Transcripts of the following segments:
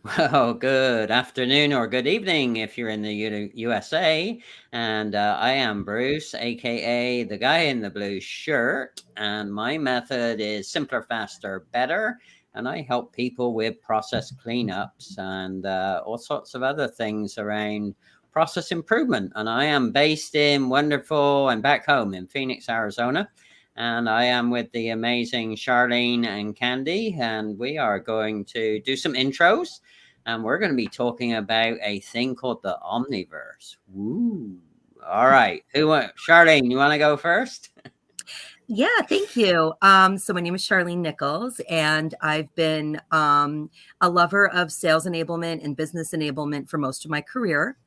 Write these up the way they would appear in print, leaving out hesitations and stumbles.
Well, good afternoon or good evening if you're in the USA. And I am Bruce, aka the guy in the blue shirt. And my method is simpler, faster, better. And I help people with process cleanups and all sorts of other things around process improvement. And I am based in wonderful and back home in Phoenix, Arizona. And I am with the amazing Charlene and Candy, and we are going to do some intros, and we're going to be talking about a thing called the omniverse. Woo. All right. Charlene, you want to go first? Yeah, thank you. So my name is Charlene Nichols, and I've been a lover of sales enablement and business enablement for most of my career.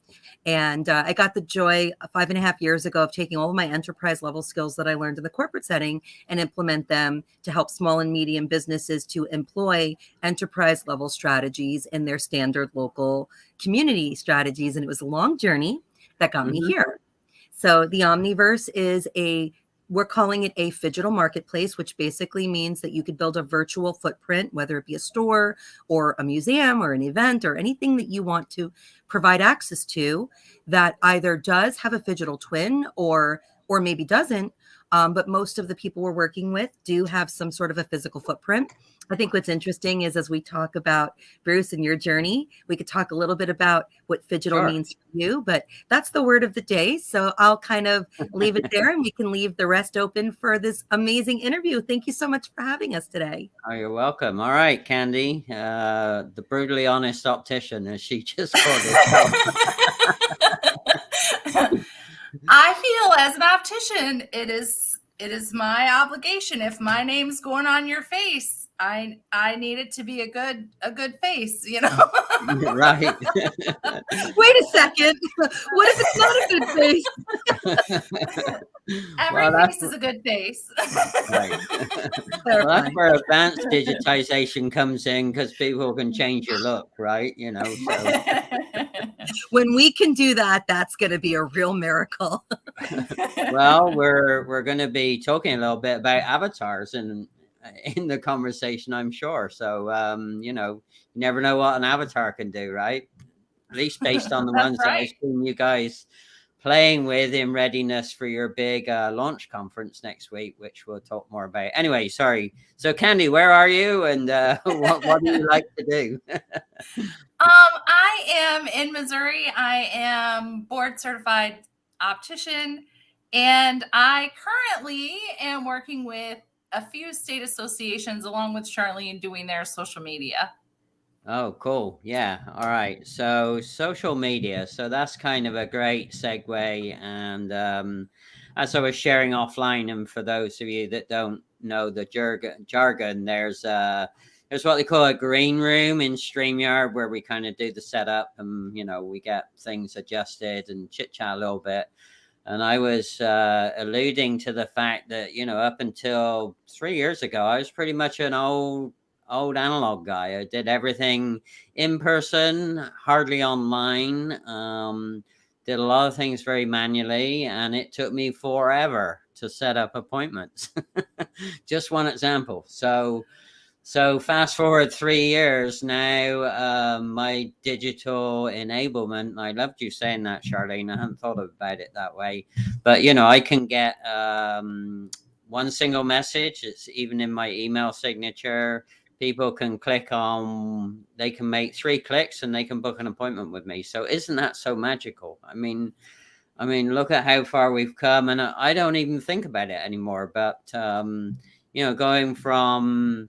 And I got the joy 5.5 years ago of taking all of my enterprise level skills that I learned in the corporate setting and implement them to help small and medium businesses to employ enterprise level strategies in their standard local community strategies. And it was a long journey that got me here. So the Omniverse is we're calling it a phygital marketplace, which basically means that you could build a virtual footprint, whether it be a store or a museum or an event or anything that you want to provide access to that either does have a phygital twin or maybe doesn't. But most of the people we're working with do have some sort of a physical footprint. I think what's interesting is as we talk about Bruce and your journey, we could talk a little bit about what phygital means for you, but that's the word of the day. So I'll kind of leave it there and we can leave the rest open for this amazing interview. Thank you so much for having us today. Oh, you're welcome. All right, Candy, the brutally honest optician, as she just called herself. I feel as an optician, it is my obligation. If my name's going on your face, I need it to be a good face, you know. Right. Wait a second. What if it's not a good face? Every face is a good face. Right. Well, that's where advanced digitization comes in, because people can change your look, right? You know. So. When we can do that, that's going to be a real miracle. Well, we're going to be talking a little bit about avatars in the conversation, I'm sure. So, you never know what an avatar can do, right? At least based on the ones that I've seen you guys playing with in readiness for your big launch conference next week, which we'll talk more about. Anyway, sorry. So, Candy, where are you, and what do you like to do? I am in Missouri. I am board certified optician, and I currently am working with a few state associations along with Charlene doing their social media. Oh, cool. Yeah. All right. So social media. So that's kind of a great segue. And as I was sharing offline, and for those of you that don't know the jargon, there's what they call a green room in StreamYard, where we kind of do the setup and, we get things adjusted and chit chat a little bit. And I was alluding to the fact that, up until 3 years ago, I was pretty much an old analog guy. I did everything in person, hardly online. Did a lot of things very manually, and it took me forever to set up appointments. Just one example. So fast forward 3 years now, my digital enablement, I loved you saying that, Charlene. I hadn't thought about it that way. But, I can get one single message. It's even in my email signature. People can they can make 3 clicks and they can book an appointment with me. So isn't that so magical? I mean, look at how far we've come, and I don't even think about it anymore. But, going from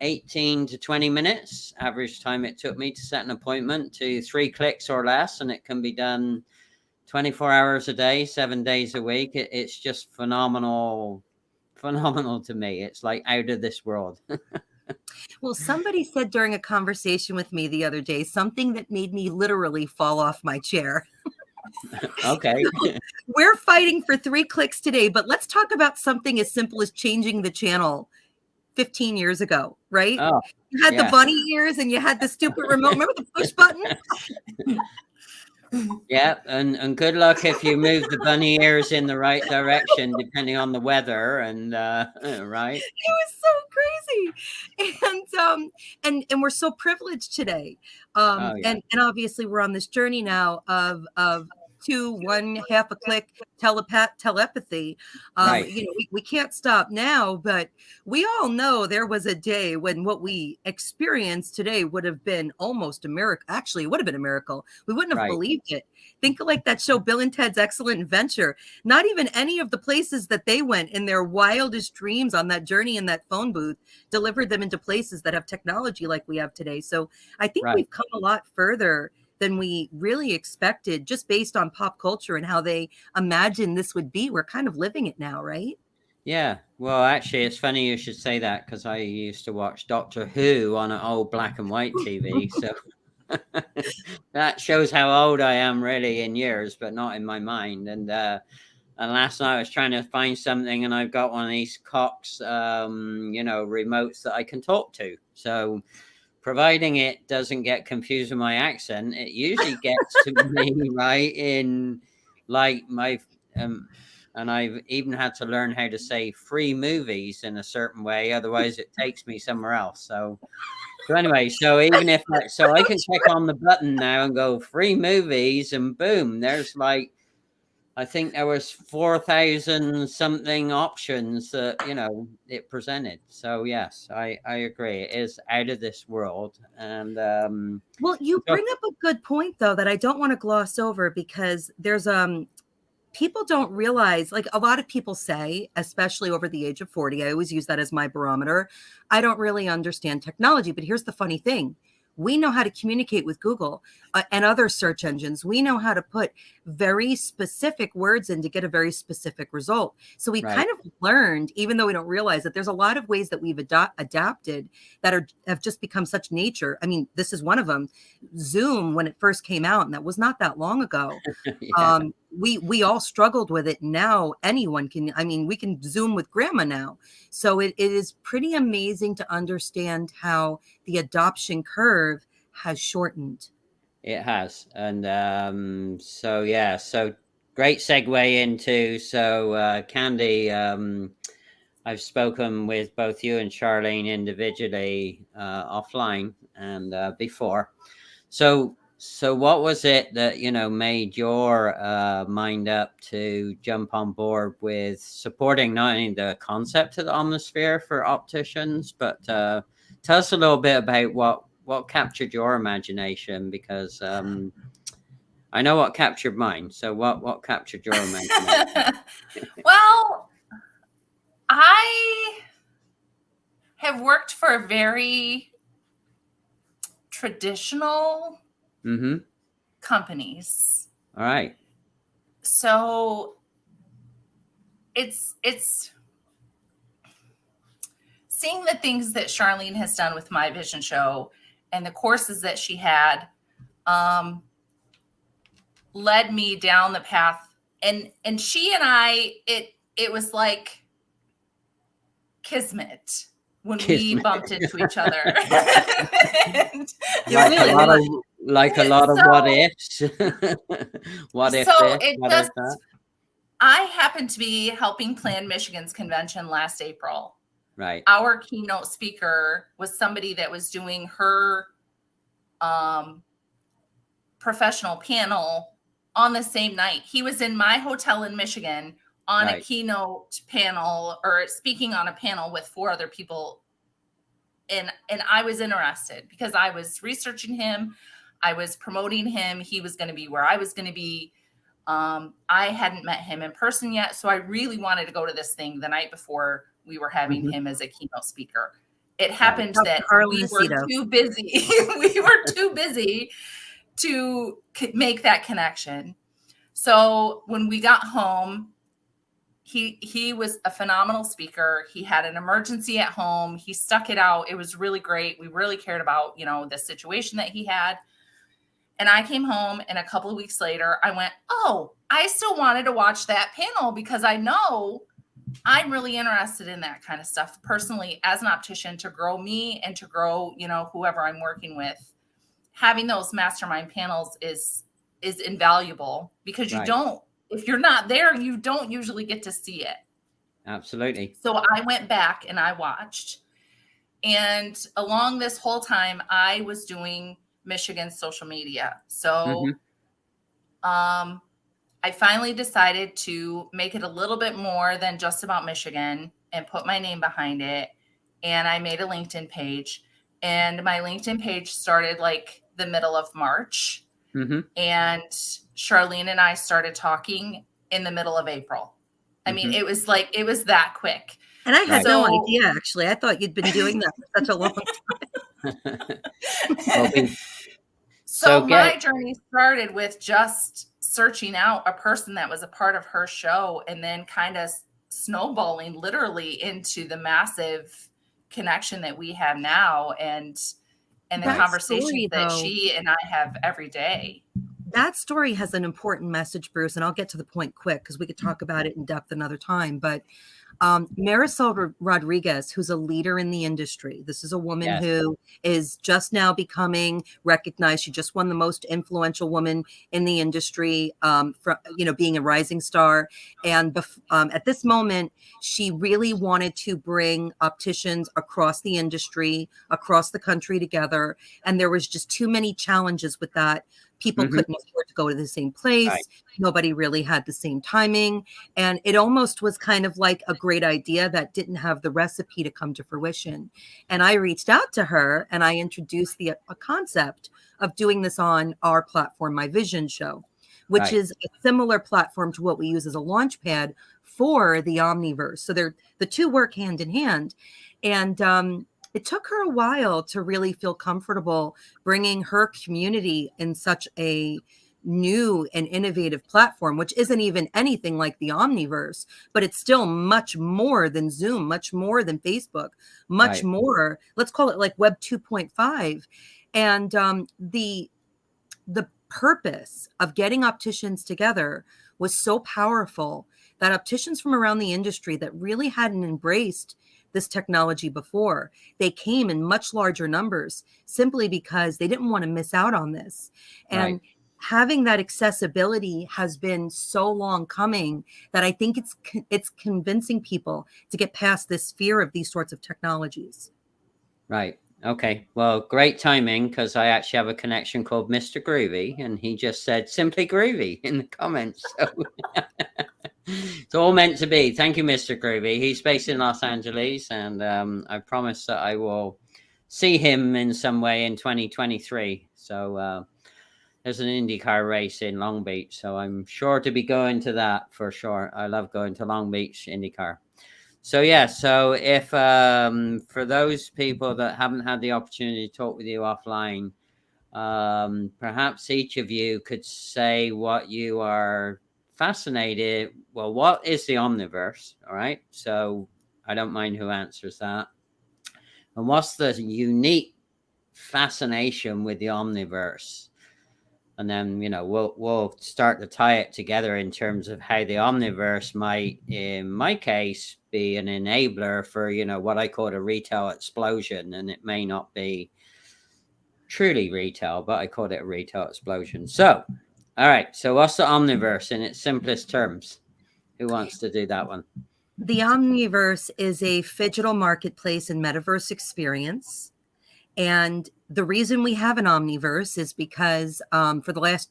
18 to 20 minutes average time it took me to set an appointment to 3 clicks or less, and it can be done 24 hours a day, 7 days a week. It's just phenomenal to me. It's like out of this world. Well, somebody said during a conversation with me the other day something that made me literally fall off my chair. Okay. We're fighting for 3 clicks today, but let's talk about something as simple as changing the channel 15 years ago, right? Oh, you had the bunny ears and you had the stupid remote. Remember the push button? Yeah, and good luck if you move the bunny ears in the right direction, depending on the weather, and right. It was so crazy. And we're so privileged today. Oh yeah, And obviously we're on this journey now of two, one half a click telepathy. right, We can't stop now, but we all know there was a day when what we experienced today would have been almost a miracle. Actually, it would have been a miracle. We wouldn't have right, believed it. Think of like that show, Bill and Ted's Excellent Adventure. Not even any of the places that they went in their wildest dreams on that journey in that phone booth delivered them into places that have technology like we have today. So I think right. we've come a lot further than we really expected just based on pop culture and how they imagined this would be. We're kind of living it now, right? Yeah. Well, actually, it's funny you should say that because I used to watch Doctor Who on an old black and white TV. So that shows how old I am, really, in years, but not in my mind. And last night I was trying to find something, and I've got one of these Cox, remotes that I can talk to. So, providing it doesn't get confused with my accent, it usually gets to me right in like my and I've even had to learn how to say free movies in a certain way, otherwise it takes me somewhere else. So anyway, so even if so I can click on the button now and go free movies, and boom, there's like I think there was 4,000 something options that it presented. So yes, I agree. It is out of this world, and Well, you bring up a good point though that I don't want to gloss over because there's people don't realize, like a lot of people say, especially over the age of 40, I always use that as my barometer. I don't really understand technology, but here's the funny thing. We know how to communicate with Google and other search engines. We know how to put very specific words in to get a very specific result. So we right, kind of learned, even though we don't realize that there's a lot of ways that we've adapted that have just become such nature. I mean, this is one of them. Zoom, when it first came out, and that was not that long ago. yeah. We all struggled with it. Now anyone can, I mean, we can Zoom with grandma now. So it is pretty amazing to understand how the adoption curve has shortened. It has, and so yeah, so great segue into Candy. I've spoken with both you and Charlene individually offline and before. So what was it that made your mind up to jump on board with supporting not only the concept of the Omnisphere for opticians, but tell us a little bit about what captured your imagination, because I know what captured mine. So what captured your imagination? Well, I have worked for very traditional Mm-hmm. companies. All right. So it's seeing the things that Charlene has done with My Vision Show and the courses that she had led me down the path. And she and I, it was like kismet when we bumped into each other. And Like a lot of what ifs. What if so this? it What just if that? I happened to be helping plan Michigan's convention last April. Right. Our keynote speaker was somebody that was doing her professional panel on the same night. He was in my hotel in Michigan on a keynote panel, or speaking on a panel with 4 other people. And I was interested because I was researching him. I was promoting him. He was going to be where I was going to be. I hadn't met him in person yet. So I really wanted to go to this thing the night before we were having him as a keynote speaker. It happened that we were too busy. We were too busy to make that connection. So when we got home, he was a phenomenal speaker. He had an emergency at home. He stuck it out. It was really great. We really cared about, the situation that he had. And I came home, and a couple of weeks later, I went, oh, I still wanted to watch that panel because I know I'm really interested in that kind of stuff personally as an optician, to grow me and to grow, whoever I'm working with. Having those mastermind panels is is invaluable, because you Right. don't, if you're not there, you don't usually get to see it. Absolutely. So I went back and I watched. And along this whole time, I was doing Michigan's social media. So I finally decided to make it a little bit more than just about Michigan and put my name behind it. And I made a LinkedIn page. And my LinkedIn page started like the middle of March. And Charlene and I started talking in the middle of April. I mean, it was that quick. And I had no idea, actually. I thought you'd been doing that for such a long time. So my journey started with just searching out a person that was a part of her show, and then kind of snowballing literally into the massive connection that we have now, and the conversations that she and I have every day. That story has an important message, Bruce, and I'll get to the point quick because we could talk about it in depth another time. But Marisol Rodriguez, who's a leader in the industry. This is a woman who is just now becoming recognized. She just won the most influential woman in the industry, for, being a rising star. And at this moment, she really wanted to bring opticians across the industry, across the country together. And there was just too many challenges with that. People couldn't afford to go to the same place. Right. Nobody really had the same timing. And it almost was kind of like a great idea that didn't have the recipe to come to fruition. And I reached out to her and I introduced a concept of doing this on our platform, My Vision Show, which is a similar platform to what we use as a launch pad for the Omniverse. So the two work hand in hand. And it took her a while to really feel comfortable bringing her community in such a new and innovative platform, which isn't even anything like the Omniverse, but it's still much more than Zoom, much more than Facebook, much more. Let's call it like Web 2.5. And the purpose of getting opticians together was so powerful that opticians from around the industry that really hadn't embraced this technology before, they came in much larger numbers simply because they didn't want to miss out on this. And having that accessibility has been so long coming that I think it's convincing people to get past this fear of these sorts of technologies. Right. Okay. Well, great timing, because I actually have a connection called Mr. Groovy, and he just said simply groovy in the comments. So it's all meant to be. Thank you, Mr. Groovy. He's based in Los Angeles, and I promise that I will see him in some way in 2023. So there's an IndyCar race in Long Beach, so I'm sure to be going to that for sure. I love going to Long Beach IndyCar. So so if for those people that haven't had the opportunity to talk with you offline, perhaps each of you could say what you are fascinated. Well, what is the Omniverse? All right. So I don't mind who answers that. And what's the unique fascination with the Omniverse? And then, we'll start to tie it together in terms of how the Omniverse might, in my case, be an enabler for, what I call a retail explosion. And it may not be truly retail, but I call it a retail explosion. So, all right. So what's the Omniverse in its simplest terms? Who wants to do that one? The Omniverse is a phygital marketplace and metaverse experience. And the reason we have an Omniverse is because for the last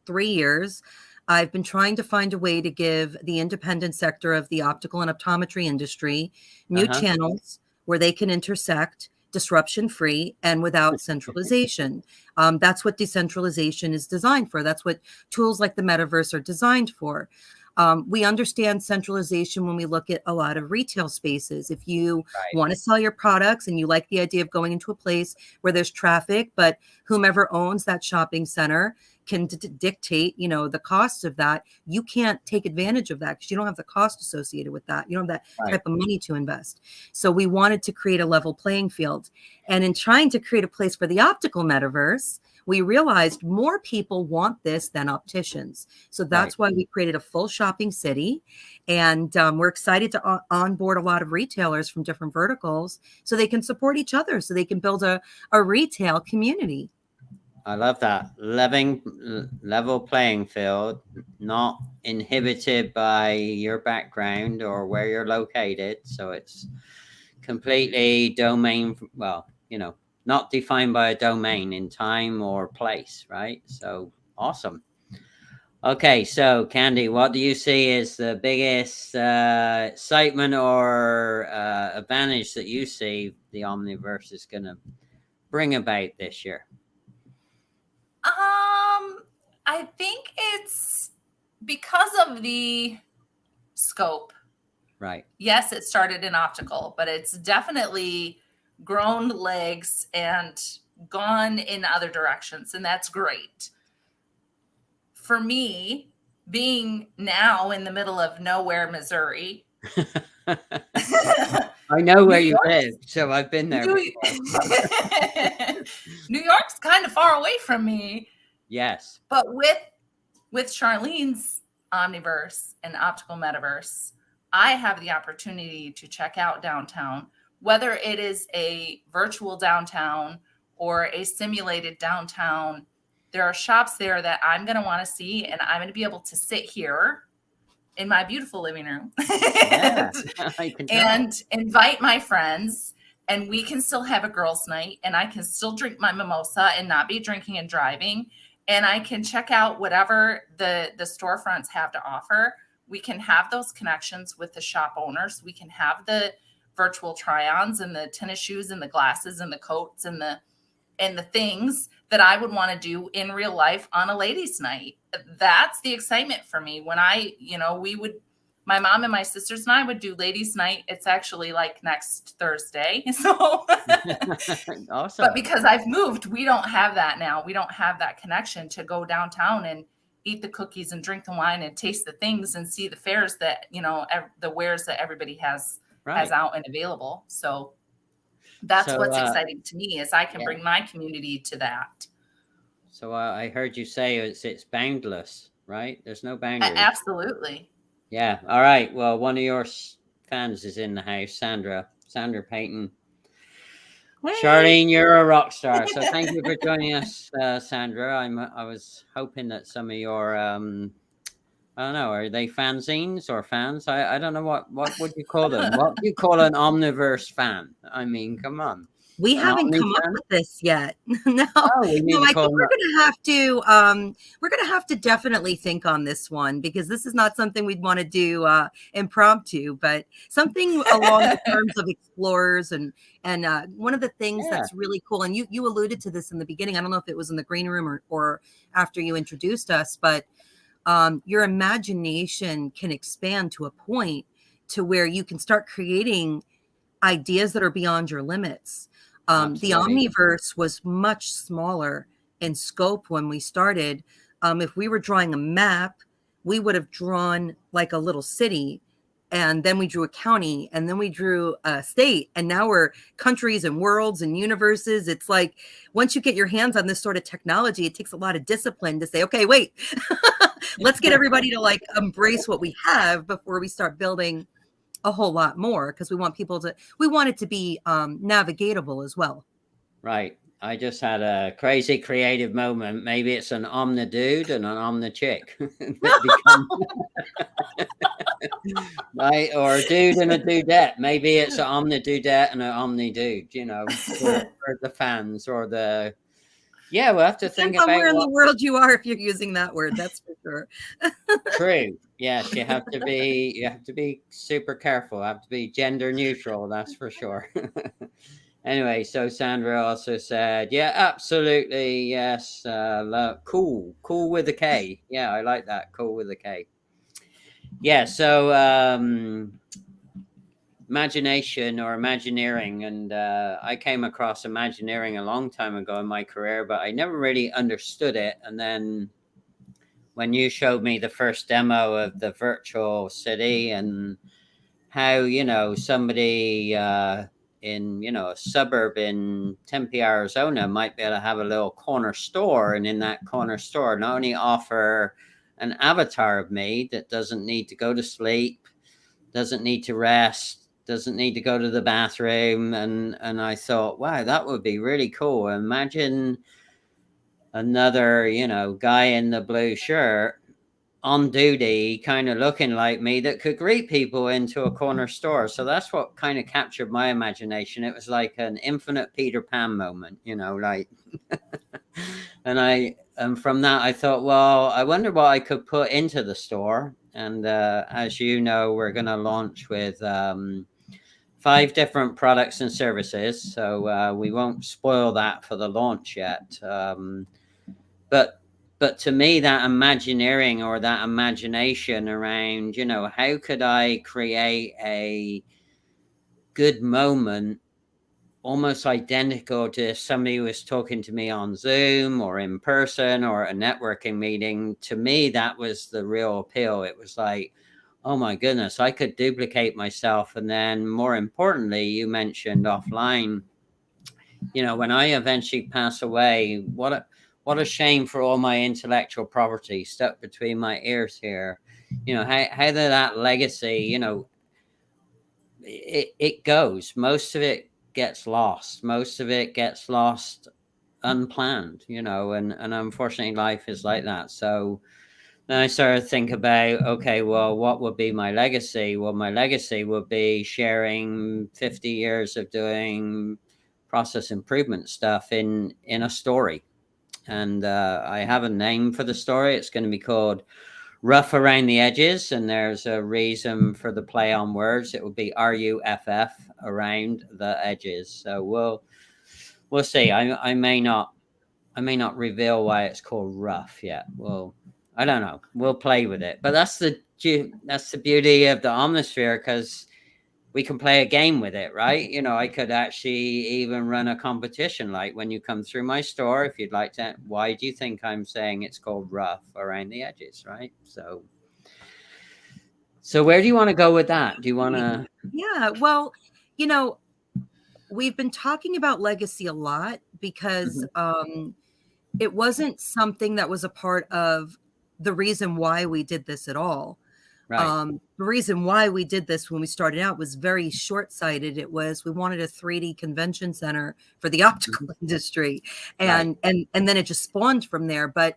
3 years, I've been trying to find a way to give the independent sector of the optical and optometry industry new channels where they can intersect disruption-free and without centralization. That's what decentralization is designed for. That's what tools like the metaverse are designed for. We understand centralization when we look at a lot of retail spaces. If you want to sell your products and you like the idea of going into a place where there's traffic, but whomever owns that shopping center can dictate, the costs of that, you can't take advantage of that because you don't have the cost associated with that. You don't have that type of money to invest. So we wanted to create a level playing field. And in trying to create a place for the optical metaverse, we realized more people want this than opticians. So that's why we created a full shopping city. And we're excited to onboard a lot of retailers from different verticals so they can support each other, so they can build a retail community. I love that. Level playing field, not inhibited by your background or where you're located. So it's completely domain, well, not defined by a domain in time or place, right? So awesome. Okay, so Kandy, what do you see as the biggest excitement or advantage that you see the Omniverse is going to bring about this year? I think it's because of the scope. Right. Yes, it started in optical, but it's definitely grown legs and gone in other directions, and that's great. For me, being now in the middle of nowhere, Missouri. I know where you live, so I've been there. New York's kind of far away from me. Yes. But with Charlene's Omniverse and Optical Metaverse, I have the opportunity to check out downtown, whether it is a virtual downtown or a simulated downtown. There are shops there that I'm going to want to see, and I'm going to be able to sit here in my beautiful living room and invite my friends, and we can still have a girls' night, and I can still drink my mimosa and not be drinking and driving, and I can check out whatever the storefronts have to offer. We can have those connections with the shop owners. We can have the virtual try-ons and the tennis shoes and the glasses and the coats and the things that I would want to do in real life on a ladies' night. That's the excitement for me. When my mom and my sisters and I would do ladies' night. It's actually like next Thursday. So awesome. But because I've moved, we don't have that now. We don't have that connection to go downtown and eat the cookies and drink the wine and taste the things and see the fairs that, the wares that everybody has out and available. So that's what's exciting to me, is I can bring my community to that. So I heard you say it's boundless, right? There's no boundaries. Absolutely. Yeah. All right. Well, one of your fans is in the house, Sandra Payton. Hey. Charlene, you're a rock star. So thank you for joining us, Sandra. I was hoping that some of your I don't know, are they fanzines or fans? I don't know what would you call them? What do you call an Omniverse fan? I mean, come on. We haven't come up with this yet. No, I think we're gonna have to definitely think on this one, because this is not something we'd want to do impromptu, but something along the terms of explorers and one of the things that's really cool. And you alluded to this in the beginning. I don't know if it was in the green room or after you introduced us, but your imagination can expand to a point to where you can start creating ideas that are beyond your limits. The Omniverse was much smaller in scope when we started. If we were drawing a map, we would have drawn like a little city, and then we drew a county, and then we drew a state, and now we're countries and worlds and universes. It's like, once you get your hands on this sort of technology, it takes a lot of discipline to say, okay, wait, let's get everybody to like embrace what we have before we start building a whole lot more, because we want it to be navigatable as well. Right. I just had a crazy creative moment. Maybe it's an Omni-dude and an Omni-chick. Right? Or a dude and a dudette. Maybe it's an Omni-dudette and an Omni-dude, for the fans or the... Yeah, we'll have to think about where in the world you are if you're using that word. That's for sure. True. Yes, you have to be super careful. You have to be gender neutral. That's for sure. Anyway, so Sandra also said, yeah, absolutely, yes. Cool with a K. Yeah, I like that. Cool with a K. Yeah. So imagination or Imagineering, and I came across Imagineering a long time ago in my career, but I never really understood it. And then when you showed me the first demo of the virtual city and how, somebody in, a suburb in Tempe, Arizona might be able to have a little corner store, and in that corner store not only offer an avatar of me that doesn't need to go to sleep, doesn't need to rest, doesn't need to go to the bathroom. And I thought, wow, that would be really cool. Imagine another, you know, guy in the blue shirt on duty, kind of looking like me, that could greet people into a corner store. So that's what kind of captured my imagination. It was like an infinite Peter Pan moment, you know, like, and from that I thought, well, I wonder what I could put into the store. And as you know, we're going to launch with 5 different products and services. So we won't spoil that for the launch yet. But to me, that imagineering or that imagination around, you know, how could I create a good moment almost identical to if somebody was talking to me on Zoom or in person or a networking meeting. To me, that was the real appeal. It was like, oh my goodness, I could duplicate myself. And then more importantly, you mentioned offline, you know, when I eventually pass away, what a shame for all my intellectual property stuck between my ears here. You know, how did that legacy, you know, it goes. Most of it gets lost. Most of it gets lost unplanned, you know, and unfortunately life is like that. So then I started to think about, okay, well, what would be my legacy? Well, my legacy would be sharing 50 years of doing process improvement stuff in a story. And I have a name for the story. It's going to be called Rough Around the Edges, and there's a reason for the play on words. It will be RUFF, around the edges. So we'll see. I may not reveal why it's called rough yet. Well, I don't know. We'll play with it. But that's the beauty of the Omnisphere, because we can play a game with it, right? You know, I could actually even run a competition. Like, when you come through my store, if you'd like to, why do you think I'm saying it's called rough around the edges, right? So where do you want to go with that? Do you want to? Yeah, well, you know, we've been talking about legacy a lot because it wasn't something that was a part of the reason why we did this at all. Right. The reason why we did this when we started out was very short-sighted. It was, we wanted a 3D convention center for the optical industry, and then it just spawned from there. But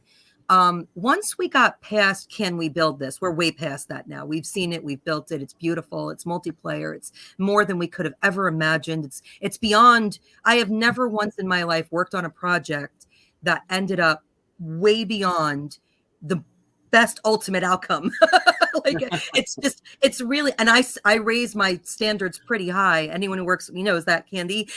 once we got past, can we build this? We're way past that now. We've seen it, we've built it. It's beautiful. It's multiplayer. It's more than we could have ever imagined. It's beyond. I have never once in my life worked on a project that ended up way beyond the best ultimate outcome. Like, it's really, and I raise my standards pretty high. Anyone who works with me knows that, Kandy.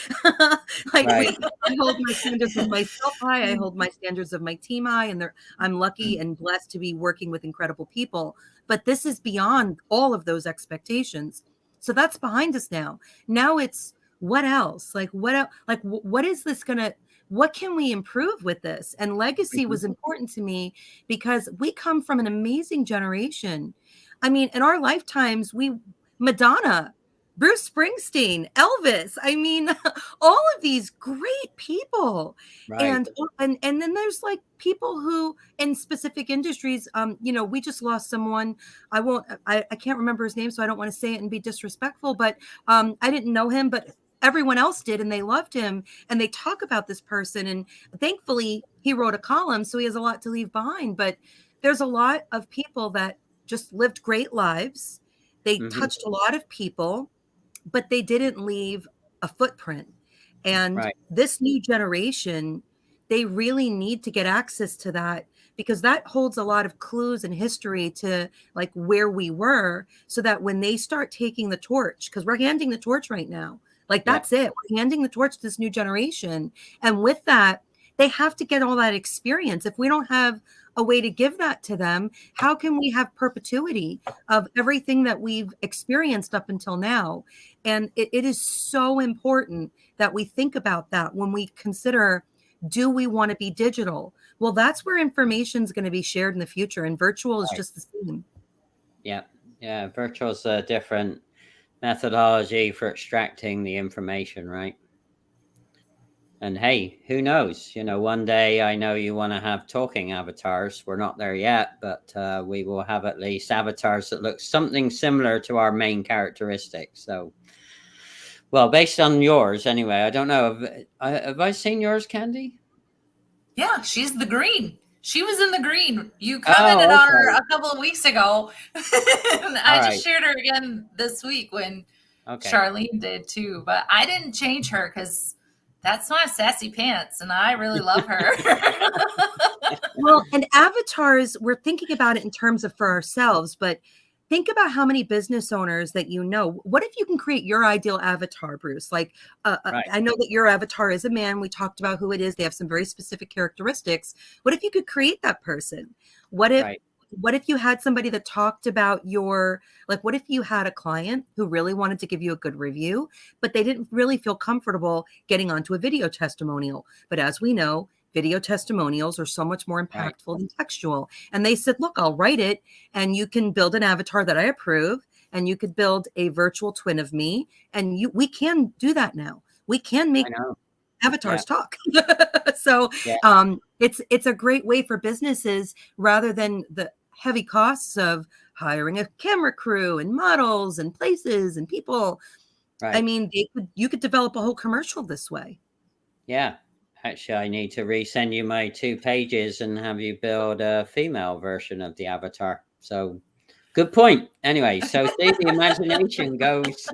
Like, I hold my standards of myself high. I hold my standards of my team high, and I'm lucky and blessed to be working with incredible people. But this is beyond all of those expectations. So that's behind us now. Now it's, what else? Like, what else? Like, what is this gonna? What can we improve with this? And legacy was important to me because we come from an amazing generation. I mean, in our lifetimes, Madonna, Bruce Springsteen, Elvis, I mean, all of these great people. And then there's like people who in specific industries, you know, we just lost someone. I can't remember his name, so I don't want to say it and be disrespectful, but I didn't know him, but everyone else did, and they loved him, and they talk about this person. And thankfully he wrote a column, so he has a lot to leave behind. But there's a lot of people that just lived great lives. They touched a lot of people, but they didn't leave a footprint. And this new generation, they really need to get access to that, because that holds a lot of clues and history to like where we were, so that when they start taking the torch, because we're handing the torch right now. Like, that's it. We're handing the torch to this new generation. And with that, they have to get all that experience. If we don't have a way to give that to them, how can we have perpetuity of everything that we've experienced up until now? And it is so important that we think about that when we consider, do we want to be digital? Well, that's where information is going to be shared in the future, and virtual is just the same. Yeah. Virtual is a different methodology for extracting the information, right? And hey, who knows? You know, one day, I know you want to have talking avatars. We're not there yet, but we will have at least avatars that look something similar to our main characteristics. So, well, based on yours anyway, I don't know. Have I seen yours, Kandy? Yeah, she's the green. She was in the green. You Oh, commented on her okay. a couple of weeks ago. And All I right. just shared her again this week when Okay. Charlene did too. But I didn't change her because that's my sassy pants and I really love her. Well, and avatars, we're thinking about it in terms of for ourselves, but think about how many business owners that you know. What if you can create your ideal avatar, Bruce? Like, Right. I know that your avatar is a man. We talked about who it is. They have some very specific characteristics. What if you could create that person? What if Right. what if you had somebody that talked about your, like, what if you had a client who really wanted to give you a good review, but they didn't really feel comfortable getting onto a video testimonial? But as we know, video testimonials are so much more Right. impactful than textual. And they said, look, I'll write it and you can build an avatar that I approve and you could build a virtual twin of me. And we can do that now. We can I make know. avatars Yeah. talk. So Yeah. it's a great way for businesses rather than the heavy costs of hiring a camera crew and models and places and people. I Right. mean, you could develop a whole commercial this way. Yeah. Actually, I need to resend you my 2 pages and have you build a female version of the avatar. So good point. Anyway, so see, the imagination goes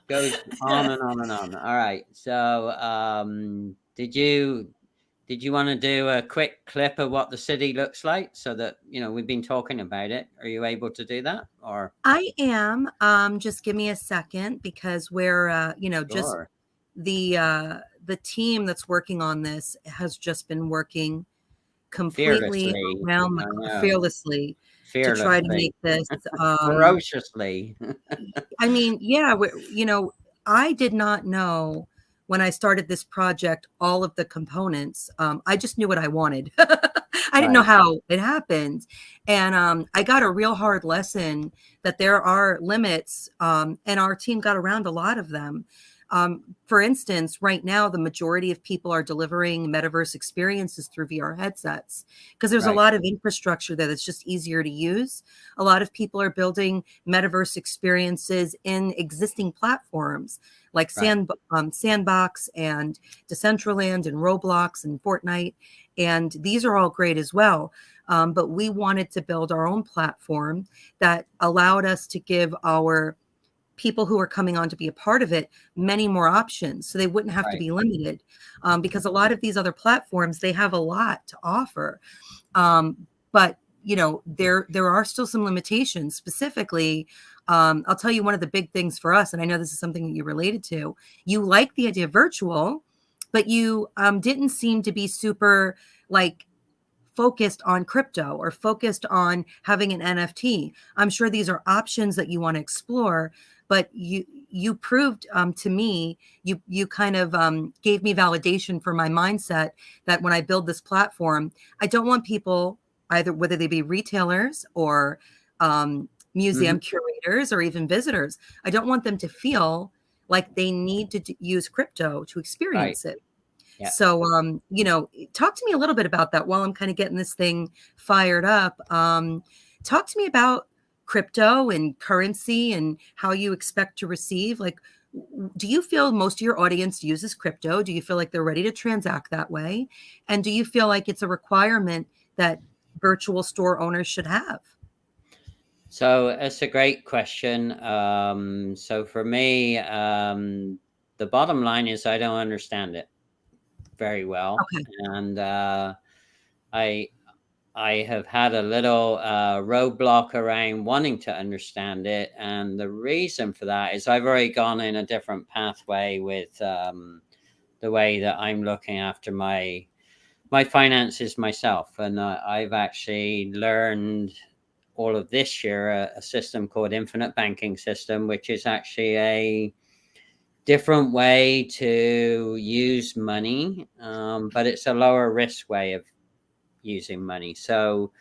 goes on and on and on. All right. So did you want to do a quick clip of what the city looks like so that, we've been talking about it? Are you able to do that? Or I am. Just give me a second because we're, just sure. the team that's working on this has just been working completely Fearlessly. around I know. fearlessly to try to Fearlessly. make this. Ferociously. I mean, yeah, I did not know when I started this project all of the components. I just knew what I wanted. I didn't know Right. how it happened. And I got a real hard lesson that there are limits, and our team got around a lot of them. For instance, right now, the majority of people are delivering metaverse experiences through VR headsets because there's a Right. lot of infrastructure there that's just easier to use. A lot of people are building metaverse experiences in existing platforms like Right. Sandbox and Decentraland and Roblox and Fortnite. And these are all great as well. But we wanted to build our own platform that allowed us to give our people who are coming on to be a part of it many more options so they wouldn't have to Right. be limited, because a lot of these other platforms, they have a lot to offer, but there are still some limitations. Specifically, I'll tell you one of the big things for us, and I know this is something that you related to. You like the idea of virtual, but you didn't seem to be super like focused on crypto or focused on having an NFT. I'm sure these are options that you want to explore, but you proved to me, you kind of gave me validation for my mindset that when I build this platform, I don't want people, either whether they be retailers or museum Mhm. curators or even visitors, I don't want them to feel like they need to use crypto to Right. experience it. Yeah. So, talk to me a little bit about that while I'm kind of getting this thing fired up. Talk to me about crypto and currency and how you expect to receive. Like, do you feel most of your audience uses crypto? Do you feel like they're ready to transact that way? And do you feel like it's a requirement that virtual store owners should have? So it's a great question. So for me, the bottom line is I don't understand it very well, Okay. and I I have had a little roadblock around wanting to understand it, and the reason for that is I've already gone in a different pathway with the way that I'm looking after my finances myself, and I've actually learned all of this year a system called infinite banking system, which is actually a different way to use money, but it's a lower risk way of using money. So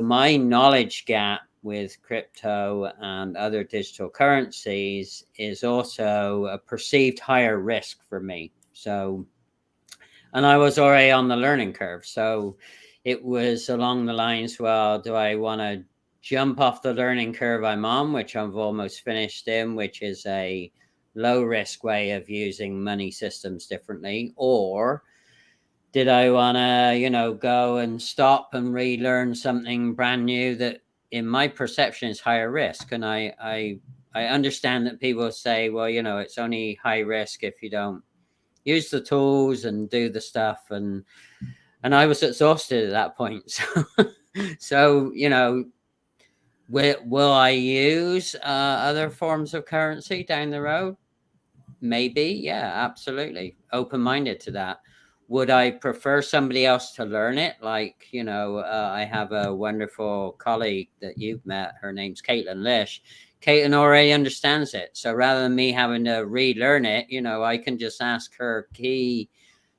my knowledge gap with crypto and other digital currencies is also a perceived higher risk for me. So, and I was already on the learning curve. So it was along the lines, well, do I want to jump off the learning curve I'm on, which I've almost finished in, which is a low risk way of using money systems differently, or did I want to, go and stop and relearn something brand new that in my perception is higher risk? And I understand that people say, well, it's only high risk if you don't use the tools and do the stuff. And I was exhausted at that point. So, will I use other forms of currency down the road? Maybe. Yeah, absolutely. Open-minded to that. Would I prefer somebody else to learn it? Like, I have a wonderful colleague that you've met. Her name's Caitlin Lish. Caitlin already understands it. So rather than me having to relearn it, I can just ask her key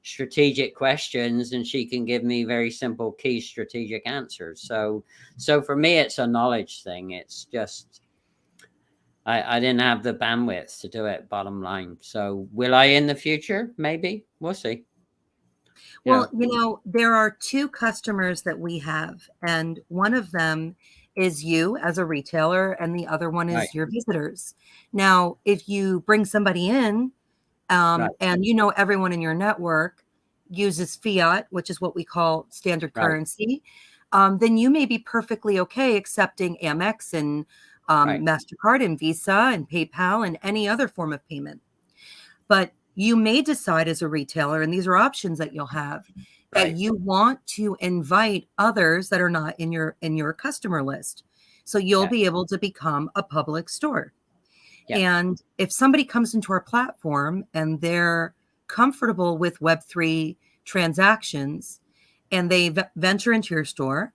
strategic questions and she can give me very simple key strategic answers. So for me, it's a knowledge thing. It's just, I didn't have the bandwidth to do it, bottom line. So will I in the future? Maybe. We'll see. Well, there are two customers that we have, and one of them is you as a retailer, and the other one is Right. your visitors. Now, if you bring somebody in, Right. and everyone in your network uses fiat, which is what we call standard Right. currency, then you may be perfectly okay accepting Amex and Right. MasterCard and Visa and PayPal and any other form of payment. But you may decide as a retailer, and these are options that you'll have, that Right. you want to invite others that are not in your customer list. So you'll Yeah. be able to become a public store. Yeah. And if somebody comes into our platform and they're comfortable with Web3 transactions and they venture into your store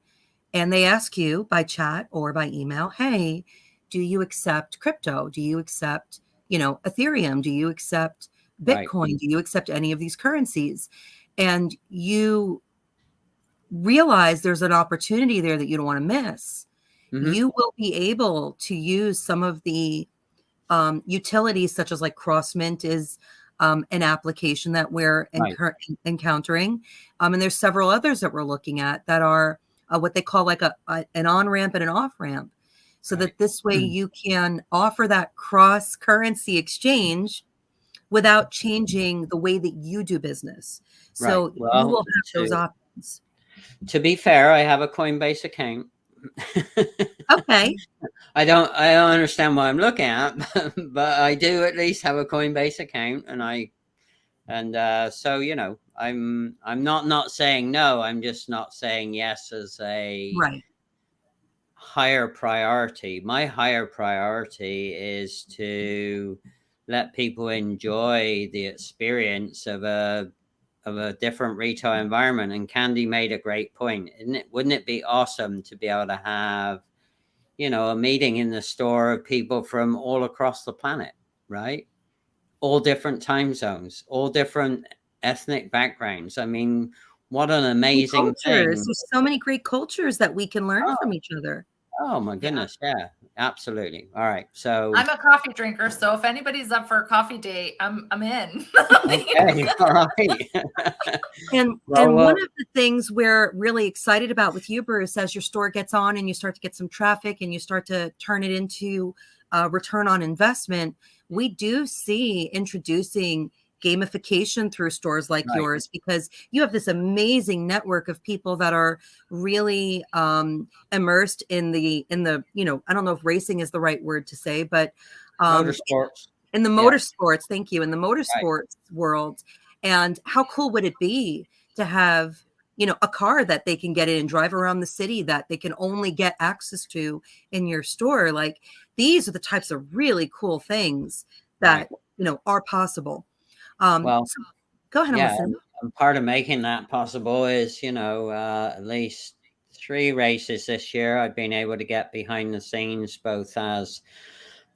and they ask you by chat or by email, hey, do you accept crypto? Do you accept, Ethereum? Do you accept Bitcoin? Right. Do you accept any of these currencies? And you realize there's an opportunity there that you don't want to miss. Mm-hmm. You will be able to use some of the utilities such as like CrossMint is an application that we're encountering. And there's several others that we're looking at that are what they call like an on-ramp and an off-ramp. So that this way you can offer that cross-currency exchange without changing the way that you do business. So Right. Well, you will have those options. To be fair, I have a Coinbase account. Okay. I don't understand what I'm looking at, but I do at least have a Coinbase account, so I'm not saying no. I'm just not saying yes as a higher priority. My higher priority is to let people enjoy the experience of a different retail environment. And Kandy made a great point. Wouldn't it be awesome to be able to have a meeting in the store of people from all across the planet, right? All different time zones, all different ethnic backgrounds. I mean, what an amazing thing. There's so many great cultures that we can learn from each other. Oh my goodness. Yeah, absolutely. All right. So I'm a coffee drinker. So if anybody's up for a coffee date, I'm in. Okay. All right. And one of the things we're really excited about with you, Bruce, as your store gets on and you start to get some traffic and you start to turn it into return on investment, we do see introducing gamification through stores like yours, because you have this amazing network of people that are really immersed in the I don't know if racing is the right word to say, but motorsports. In the motorsports, thank you, in the motorsports world. And how cool would it be to have a car that they can get in and drive around the city that they can only get access to in your store? Like, these are the types of really cool things that are possible. So go ahead. Yeah, and part of making that possible is at least 3 races this year I've been able to get behind the scenes, both as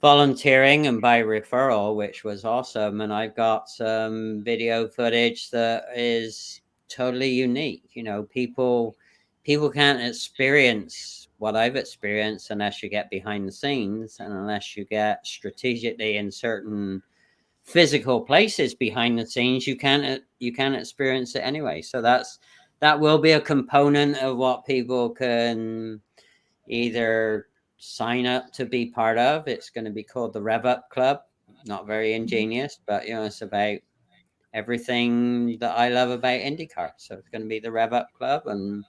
volunteering and by referral, which was awesome. And I've got some video footage that is totally unique. People can't experience what I've experienced unless you get behind the scenes and unless you get strategically in certain physical places behind the scenes. You can't experience it anyway. So that will be a component of what people can either sign up to be part of. It's going to be called the Rev Up Club. Not very ingenious, but it's about everything that I love about IndyCar. So it's going to be the Rev Up Club, and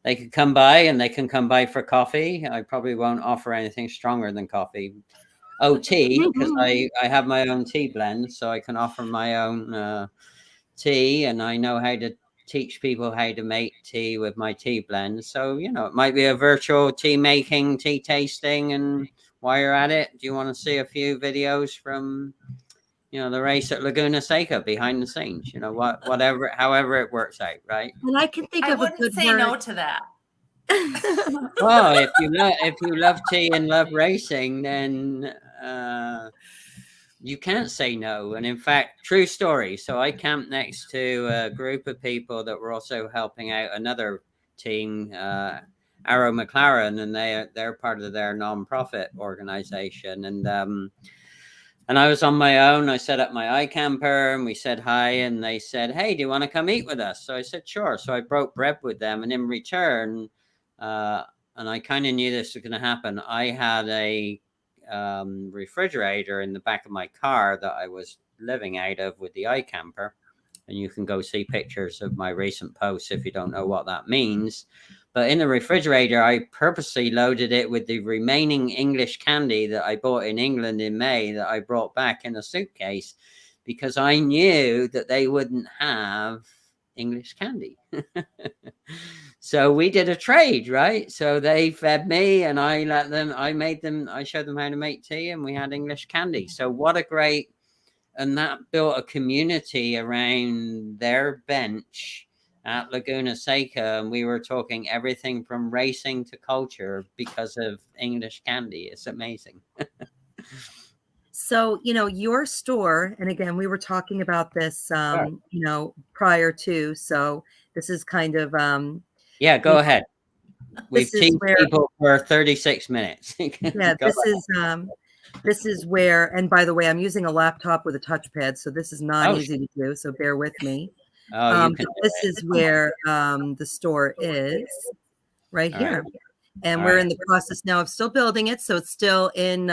they can come by, and they can come by for coffee. I probably won't offer anything stronger than coffee. Oh, tea, because I have my own tea blend, so I can offer my own tea, and I know how to teach people how to make tea with my tea blend. So, you know, it might be a virtual tea making, tea tasting. And while you're at it, do you want to see a few videos from, you know, the race at Laguna Seca behind the scenes? You know, whatever, however it works out, right? And I can think I of a good wouldn't say word. no to that. Well, if you love tea and love racing, then you can't say no. And in fact, true story. So I camped next to a group of people that were also helping out another team, Arrow McLaren, and they're part of their nonprofit organization. And I was on my own. I set up my iCamper, and we said hi, and they said, "Hey, do you want to come eat with us?" So I said, "Sure." So I broke bread with them, and in return, and I kind of knew this was going to happen, I had a refrigerator in the back of my car that I was living out of with the iCamper. And you can go see pictures of my recent posts if you don't know what that means. But in the refrigerator, I purposely loaded it with the remaining English candy that I bought in England in May that I brought back in a suitcase, because I knew that they wouldn't have English candy. So we did a trade, right? So they fed me, and I showed them how to make tea, and we had English candy. So what a great, and that built a community around their bench at Laguna Seca. And we were talking everything from racing to culture because of English candy. It's amazing. So, you know, your store, and again, we were talking about this, you know, prior to, so this is kind of, yeah, go ahead. We've teased people for 36 minutes. Yeah, this is where, and by the way, I'm using a laptop with a touchpad, so this is not easy to do, so bear with me. This is where the store is, right here. And we're in the process now of still building it, so it's still in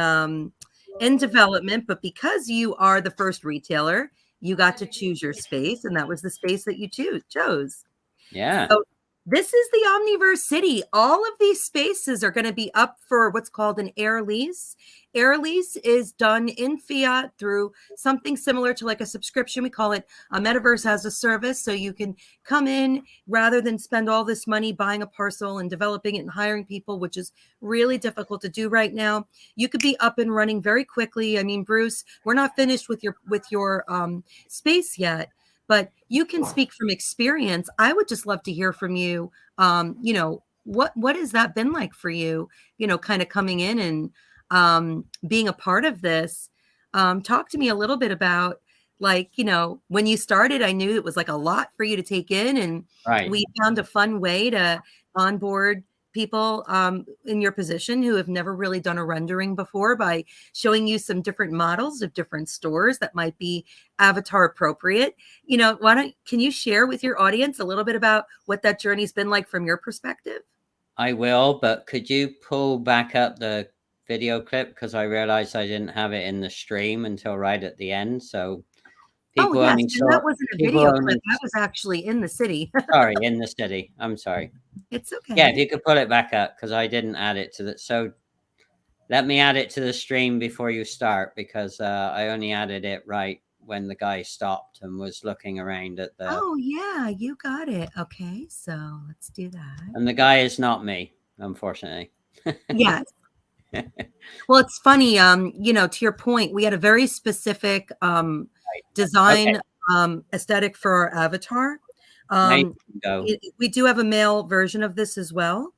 development, but because you are the first retailer, you got to choose your space, and that was the space that you chose. Yeah. So this is the Omniverse City. All of these spaces are going to be up for what's called an air lease. Air lease is done in fiat through something similar to like a subscription. We call it a metaverse as a service. So you can come in rather than spend all this money buying a parcel and developing it and hiring people, which is really difficult to do right now. You could be up and running very quickly. I mean, Bruce, we're not finished with your space yet, but you can speak from experience. I would just love to hear from you. You know, what has that been like for you? You know, kind of coming in and being a part of this. Talk to me a little bit about, like, you know, when you started, I knew it was like a lot for you to take in, and we found a fun way to onboard people in your position who have never really done a rendering before by showing you some different models of different stores that might be avatar appropriate. You know, can you share with your audience a little bit about what that journey's been like from your perspective? I will, but could you pull back up the video clip, because I realized I didn't have it in the stream until right at the end. So people only saw, that wasn't a video clip. That was actually in the city. Sorry, in the city. I'm sorry. It's okay. Yeah, if you could pull it back up, because I didn't add it to the. So let me add it to the stream before you start, because I only added it right when the guy stopped and was looking around at the. Oh yeah, you got it. Okay, so let's do that. And the guy is not me, unfortunately. Yes. Well, it's funny. You know, to your point, we had a very specific design aesthetic for our avatar. We do have a male version of this as well.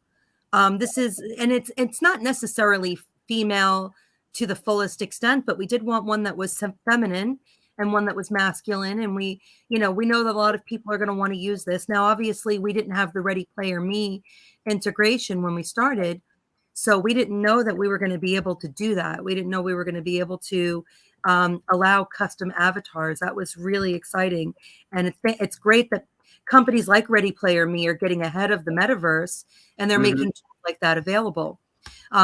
This is, and it's not necessarily female to the fullest extent, but we did want one that was feminine and one that was masculine. And we know that a lot of people are going to want to use this. Now, obviously, we didn't have the Ready Player Me integration when we started, so we didn't know that we were going to be able to do that. We didn't know we were going to be able to allow custom avatars. That was really exciting. And it's great that companies like Ready Player Me are getting ahead of the metaverse, and they're making tools like that available.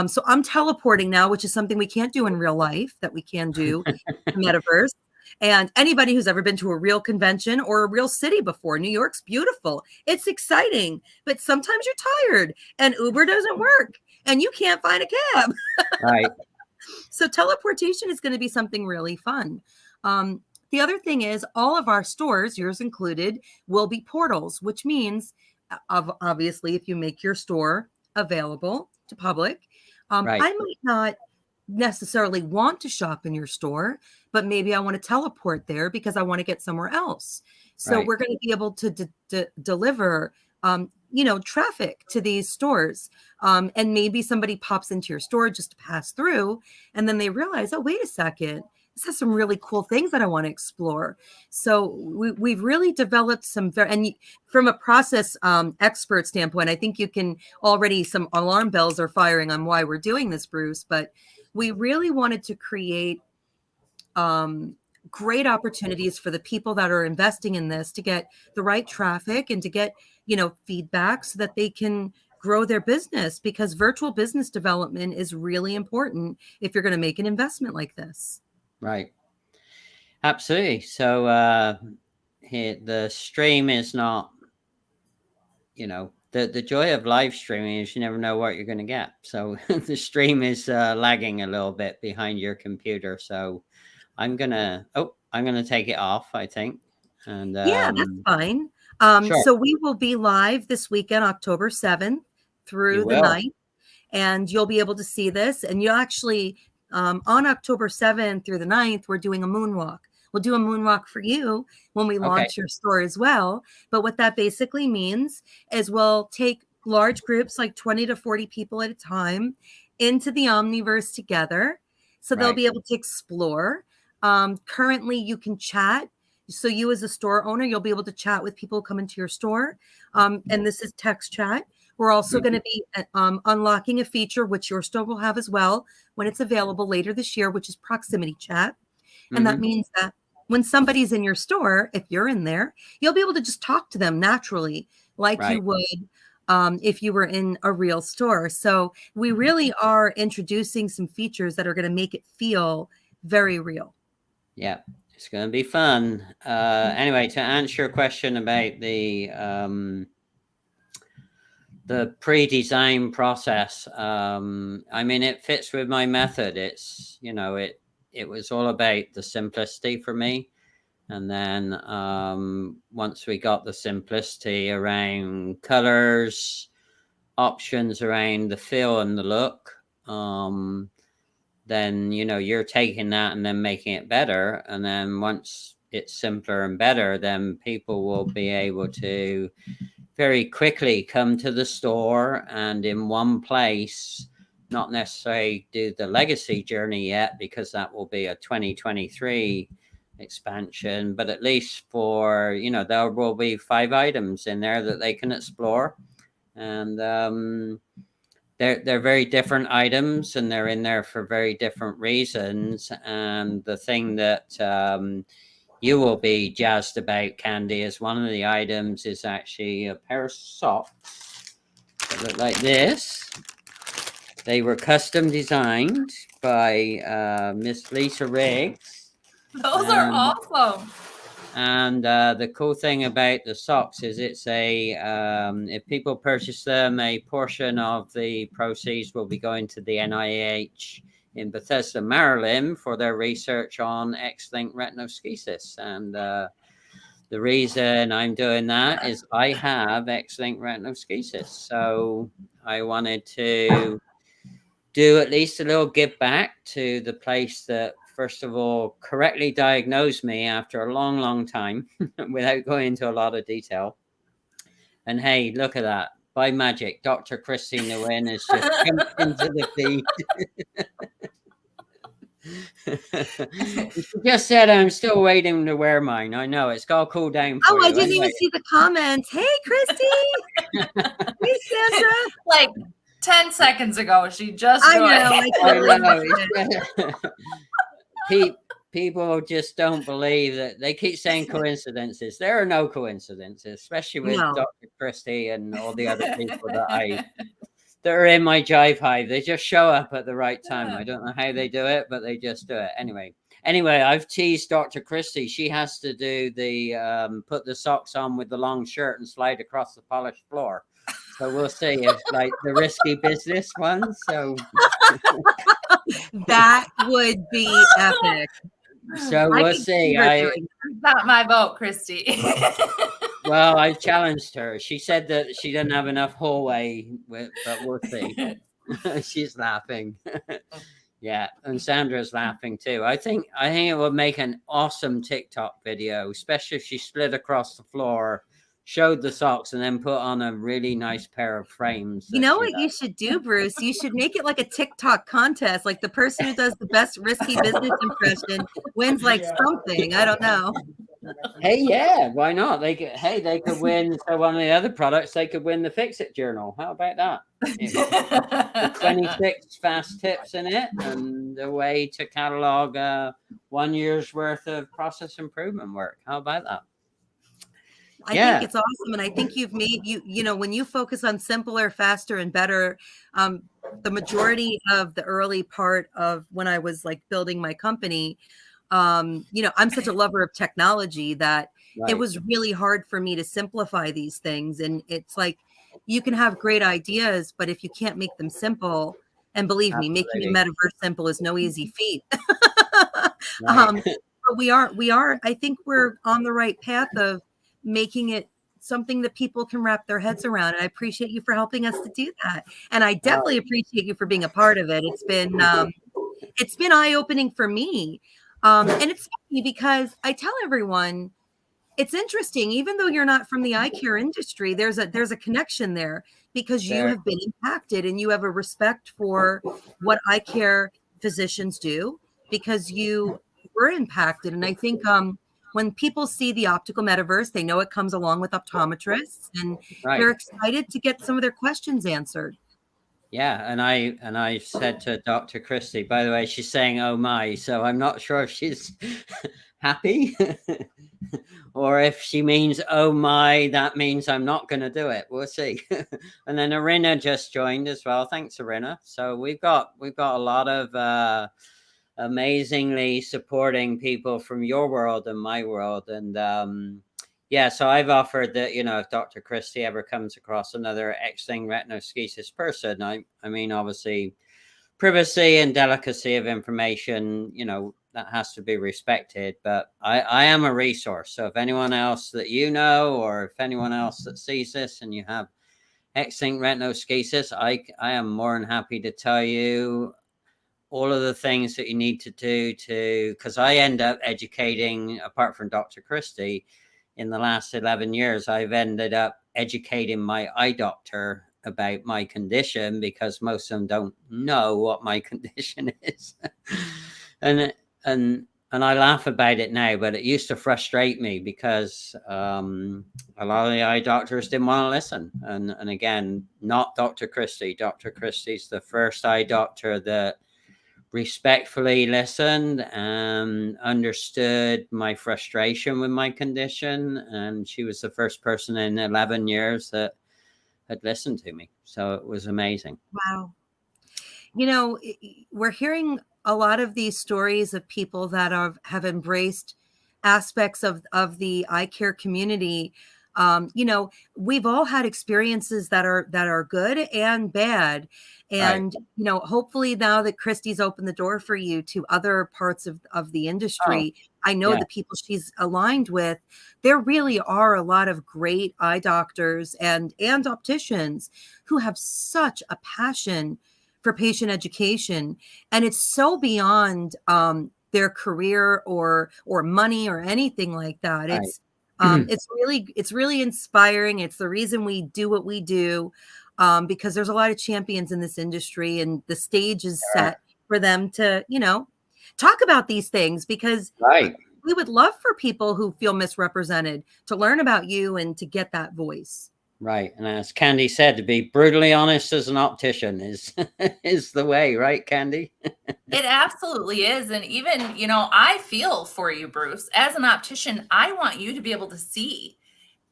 So I'm teleporting now, which is something we can't do in real life that we can do in the metaverse. And anybody who's ever been to a real convention or a real city before, New York's beautiful. It's exciting, but sometimes you're tired and Uber doesn't work and you can't find a cab. Right. So teleportation is going to be something really fun. The other thing is all of our stores, yours included, will be portals, which means obviously if you make your store available to public, Right. I might not necessarily want to shop in your store, but maybe I want to teleport there because I want to get somewhere else. So Right. we're going to be able to deliver, traffic to these stores. And maybe somebody pops into your store just to pass through, and then they realize, oh, wait a second, this has some really cool things that I want to explore. So we've really developed some and from a process expert standpoint, I think you can already, some alarm bells are firing on why we're doing this, Bruce, but we really wanted to create great opportunities for the people that are investing in this to get the right traffic and to get, feedback so that they can grow their business, because virtual business development is really important if you're going to make an investment like this. Right. Absolutely. So the stream is not, the joy of live streaming is you never know what you're going to get. So the stream is lagging a little bit behind your computer. So I'm gonna take it off, I think. And yeah, that's fine. Sure. So we will be live this weekend, October 7th through the 9th, and you'll be able to see this. And you'll actually, on October 7th through the 9th, we're doing a moonwalk. We'll do a moonwalk for you when we launch your store as well. But what that basically means is we'll take large groups, like 20 to 40 people at a time, into the Omniverse together. So they'll be able to explore. Currently, you can chat. So you as a store owner, you'll be able to chat with people who come into your store. And this is text chat. We're also going to be unlocking a feature, which your store will have as well when it's available later this year, which is proximity chat. And that means that when somebody's in your store, if you're in there, you'll be able to just talk to them naturally, like you would if you were in a real store. So we really are introducing some features that are going to make it feel very real. Yeah, it's going to be fun. Anyway, to answer your question about the pre-design process, I mean, it fits with my method. It's, it was all about the simplicity for me. And then once we got the simplicity around colors, options around the feel and the look, then, you're taking that and then making it better. And then once it's simpler and better, then people will be able to very quickly come to the store and in one place, not necessarily do the legacy journey yet, because that will be a 2023 expansion, but at least for, there will be 5 items in there that they can explore. And they're very different items, and they're in there for very different reasons. And the thing that you will be jazzed about, Candy, is one of the items is actually a pair of socks that look like this. They were custom designed by Miss Lisa Riggs. Those are awesome. And the cool thing about the socks is it's if people purchase them, a portion of the proceeds will be going to the NIH in Bethesda, Maryland, for their research on X-linked retinoschisis. And the reason I'm doing that is I have X-linked retinoschisis. So I wanted to do at least a little give back to the place that, first of all, correctly diagnosed me after a long, long time without going into a lot of detail. And hey, look at that. By magic, Dr. Christine Nguyen has just jumped into the feed. She just said, I'm still waiting to wear mine. I know, it's got to cool down for you. I didn't even see the comments. Hey, Christy. Hey, Sandra. Like 10 seconds ago, she just People just don't believe that. They keep saying coincidences. There are no coincidences, especially with Dr. Christie and all the other people that are in my Jive Hive. They just show up at the right time. I don't know how they do it, but they just do it. Anyway, Anyway, I've teased Dr. Christie. She has to do the put the socks on with the long shirt and slide across the polished floor. So we'll see if like the risky business one. So That would be epic. so I we'll could see. her doing Not my vote, Christy. Well, I challenged her. She said that she didn't have enough hallway, but we'll see. She's laughing. Yeah, and Sandra's laughing too. I think it would make an awesome TikTok video, especially if she slid across the floor, showed the socks, and then put on a really nice pair of frames. You know what you should do, Bruce? You should make it like a TikTok contest. Like the person who does the best risky business impression wins like something. I don't know. Hey, yeah, why not? They could win. So one of the other products, they could win the Fix-It journal. How about that? The 26 fast tips in it, and a way to catalog 1 year's worth of process improvement work. How about that? I think it's awesome. And I think you've made you know, when you focus on simpler, faster, and better, the majority of the early part of when I was like building my company, you know, I'm such a lover of technology that it was really hard for me to simplify these things. And it's like, you can have great ideas, but if you can't make them simple, and believe me, making a metaverse simple is no easy feat. But we are, I think we're on the right path of making it something that people can wrap their heads around. And I appreciate you for helping us to do that. And I definitely appreciate you for being a part of it. It's been eye-opening for me. And it's funny because I tell everyone, it's interesting, even though you're not from the eye care industry, there's a connection there because you have been impacted and you have a respect for what eye care physicians do because you were impacted. And I think when people see the optical metaverse, they know it comes along with optometrists and they're excited to get some of their questions answered. Yeah, and I said to Dr. Christie, by the way, she's saying, "Oh my," so I'm not sure if she's happy or if she means, "Oh my," that means I'm not going to do it. We'll see. And then Arina just joined as well. Thanks, Arina. So we've got a lot of amazingly supporting people from your world and my world, and yeah, so I've offered that, you know, if Dr. Christie ever comes across another X-linked retinoschisis person, I mean, obviously, privacy and delicacy of information, you know, that has to be respected. But I am a resource. So if anyone else that you know, or if anyone else that sees this and you have X-linked retinoschisis, I am more than happy to tell you all of the things that you need to do because I end up educating, apart from Dr. Christie, in the last 11 years, I've ended up educating my eye doctor about my condition because most of them don't know what my condition is. and I laugh about it now, but it used to frustrate me because a lot of the eye doctors didn't want to listen. And again, not Dr. Christie. Dr. Christie's the first eye doctor that respectfully listened and understood my frustration with my condition. And she was the first person in 11 years that had listened to me. So it was amazing. Wow. You know, we're hearing a lot of these stories of people that have embraced aspects of the eye care community. You know, we've all had experiences that are good and bad. And, you know, hopefully now that Christie's opened the door for you to other parts of the industry, I know the people she's aligned with, there really are a lot of great eye doctors and opticians who have such a passion for patient education. And it's so beyond their career or money or anything like that. It's really inspiring. It's the reason we do what we do, because there's a lot of champions in this industry, and the stage is set for them to, you know, talk about these things because we would love for people who feel misrepresented to learn about you and to get that voice. Right. And as Kandy said, to be brutally honest as an optician is the way, right, Kandy? It absolutely is. And even, you know, I feel for you, Bruce. As an optician, I want you to be able to see.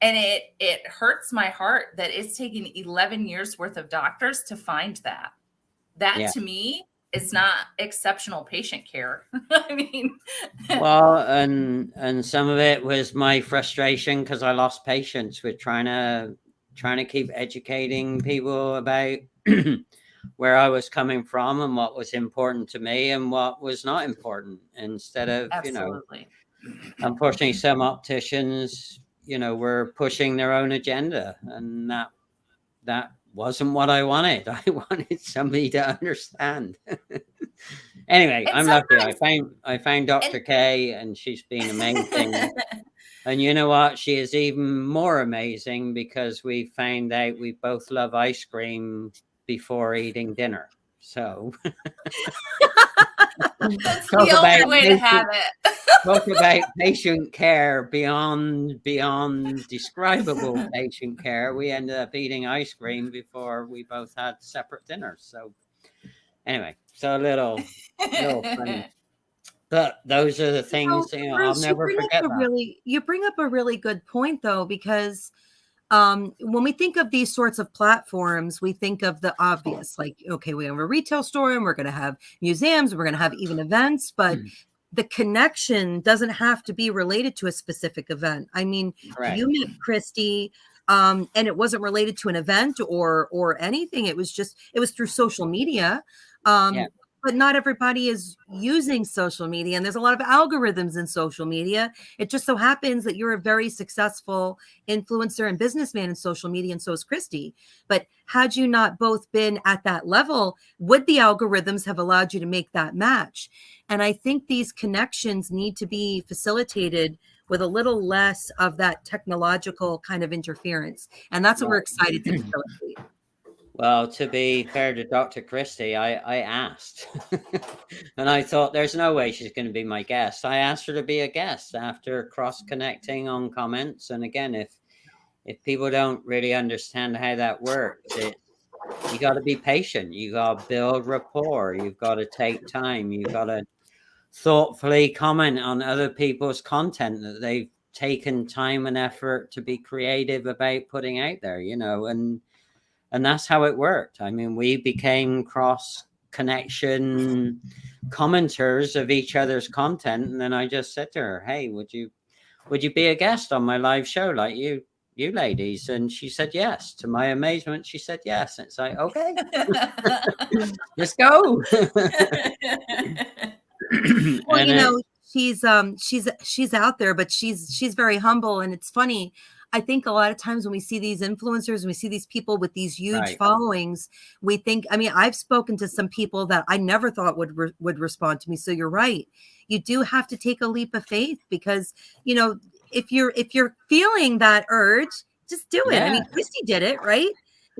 And it hurts my heart that it's taken 11 years worth of doctors to find that. That to me it's not exceptional patient care. I mean, well, and some of it was my frustration because I lost patience with trying to keep educating people about where I was coming from and what was important to me and what was not important, instead of, absolutely. unfortunately, some opticians, were pushing their own agenda, and that wasn't what I wanted. I wanted somebody to understand. Anyway, And I'm lucky. sometimes, I found Dr. K, and she's been amazing. And you know what? She is even more amazing because we found out we both love ice cream before eating dinner. So that's talk the about only way to have it. talk about patient care beyond describable patient care. We ended up eating ice cream before we both had separate dinners. So anyway, so a little funny. But those are the things, I'll Bruce, never forget that. you bring up a really good point though, because when we think of these sorts of platforms, we think of the obvious, like, okay, we have a retail store and we're going to have museums, we're going to have even events, but the connection doesn't have to be related to a specific event. I mean, Correct. you met Christy, and it wasn't related to an event or anything. It was through social media. Yeah. But not everybody is using social media, and there's a lot of algorithms in social media. It just so happens that you're a very successful influencer and businessman in social media, and so is Christy. But had you not both been at that level, would the algorithms have allowed you to make that match? And I think these connections need to be facilitated with a little less of that technological kind of interference. And that's what we're excited to facilitate. Well, to be fair to Dr. Christie, I asked, and I thought there's no way she's going to be my guest. I asked her to be a guest after cross-connecting on comments. And again, if people don't really understand how that works, you got to be patient. You got to build rapport. You've got to take time. You've got to thoughtfully comment on other people's content that they've taken time and effort to be creative about putting out there, and that's how it worked. I mean, we became cross connection commenters of each other's content. And then I just said to her, hey, would you be a guest on my live show like you ladies? And she said yes. To my amazement, she said yes. And it's like, okay, let's go. Well, she's out there, but she's very humble. And it's funny, I think a lot of times when we see these influencers and we see these people with these huge followings, we think, I mean, I've spoken to some people that I never thought would respond to me. So you're right. You do have to take a leap of faith because, if you're feeling that urge, just do it. Yeah. I mean, Christy did it, right?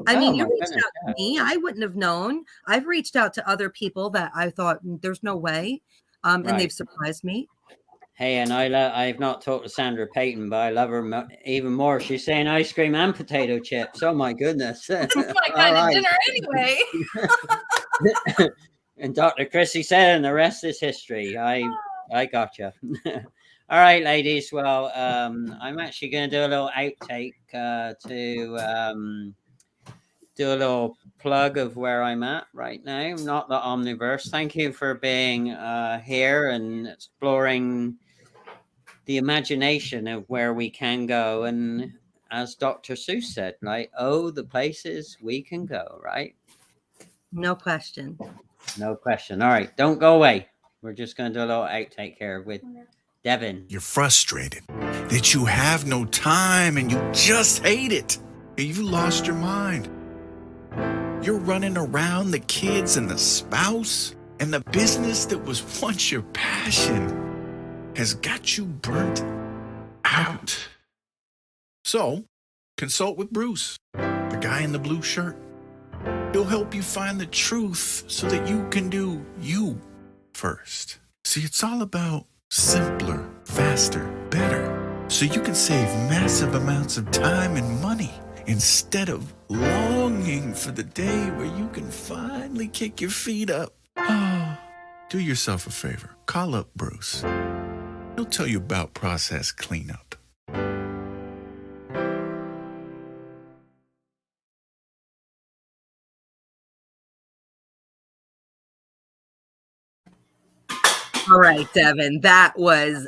I mean, you reached out to me. I wouldn't have known. I've reached out to other people that I thought there's no way. And they've surprised me. Hey, and I've not talked to Sandra Payton, but I love her even more. She's saying ice cream and potato chips. Oh my goodness! That's my kind of dinner anyway. And Dr. Chrissy said, and the rest is history. I gotcha. All right, ladies. Well, I'm actually going to do a little outtake to do a little plug of where I'm at right now. Not the Omniverse. Thank you for being here and exploring the imagination of where we can go. And as Dr. Seuss said, right? Oh, the places we can go, right? No question. No question. All right. Don't go away. We're just going to do a little outtake here with Devin. You're frustrated that you have no time and you just hate it. You lost your mind. You're running around the kids and the spouse, and the business that was once your passion has got you burnt out. So, consult with Bruce, the guy in the blue shirt. He'll help you find the truth so that you can do you first. See, it's all about simpler, faster, better, so you can save massive amounts of time and money instead of longing for the day where you can finally kick your feet up. Do yourself a favor. Call up Bruce. He'll tell you about process cleanup. All right, Devin, that was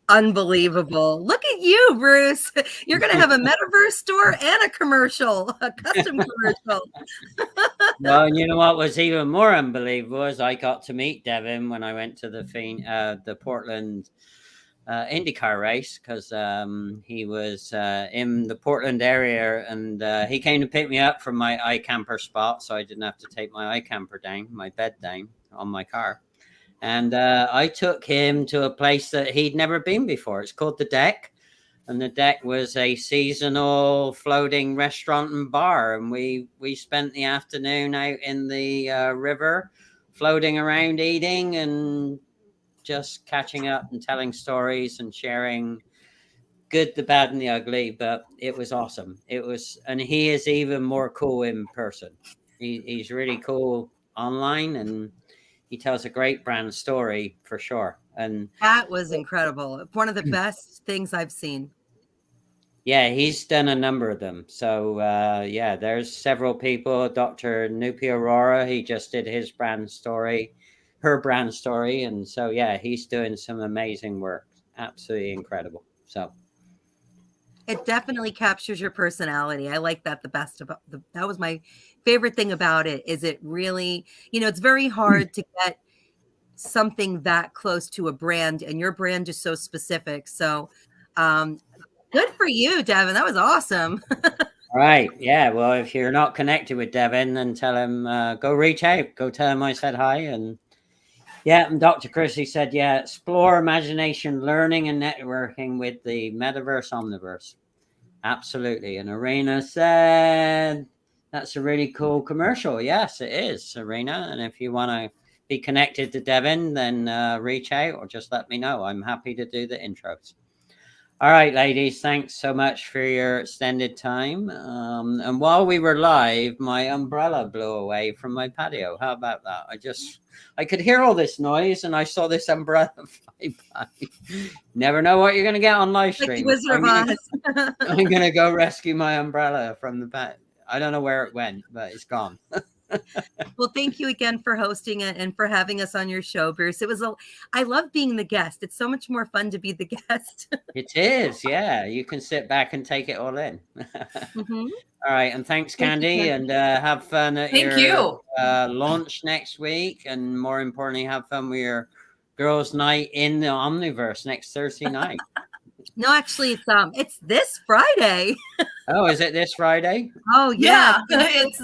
unbelievable. Look at you, Bruce. You're going to have a metaverse store and a commercial, a custom commercial. Well, and you know what was even more unbelievable is I got to meet Devin when I went to the Portland IndyCar race, because he was in the Portland area, and he came to pick me up from my iCamper spot, so I didn't have to take my iCamper down, my bed down on my car. And I took him to a place that he'd never been before. It's called The Deck. And The Deck was a seasonal floating restaurant and bar. And we spent the afternoon out in the river, floating around, eating, and just catching up and telling stories and sharing good, the bad, and the ugly. But it was awesome. And he is even more cool in person. He's really cool online, and he tells a great brand story for sure. And that was incredible. One of the best things I've seen. Yeah, he's done a number of them. So yeah, there's several people. Dr. Nupi Aurora, he just did her brand story. And so yeah, he's doing some amazing work. Absolutely incredible. So it definitely captures your personality. I like that the best about that was my favorite thing about it, is it really, it's very hard to get something that close to a brand, and your brand is so specific. So good for you, Devin. That was awesome. All right. Yeah. Well, if you're not connected with Devin, then tell him, go reach out, go tell him I said hi. And yeah, and Dr. Chrissy said, yeah, explore imagination, learning, and networking with the Metaverse Omniverse. Absolutely. And Arena said, that's a really cool commercial. Yes, it is, Arena. And if you want to be connected to Devin, then reach out or just let me know. I'm happy to do the intros. All right, ladies, thanks so much for your extended time. And while we were live, my umbrella blew away from my patio. How about that? I could hear all this noise, and I saw this umbrella fly by. Never know what you're going to get on live stream. Like the Wizard of Oz. I'm going to go rescue my umbrella from the back. I don't know where it went, but it's gone. Well, thank you again for hosting it and for having us on your show, Bruce. I love being the guest. It's so much more fun to be the guest. It is. Yeah. You can sit back and take it all in. Mm-hmm. All right. And thanks, Kandy. And have fun at your launch next week. And more importantly, have fun with your girls' night in the Omniverse next Thursday night. No, actually, it's this Friday. Oh, is it this Friday? Oh, yeah. It's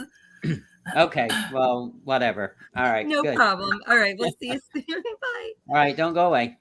Okay. Well, whatever. All right. No good. problem. All right. We'll see you soon. Bye. All right. Don't go away.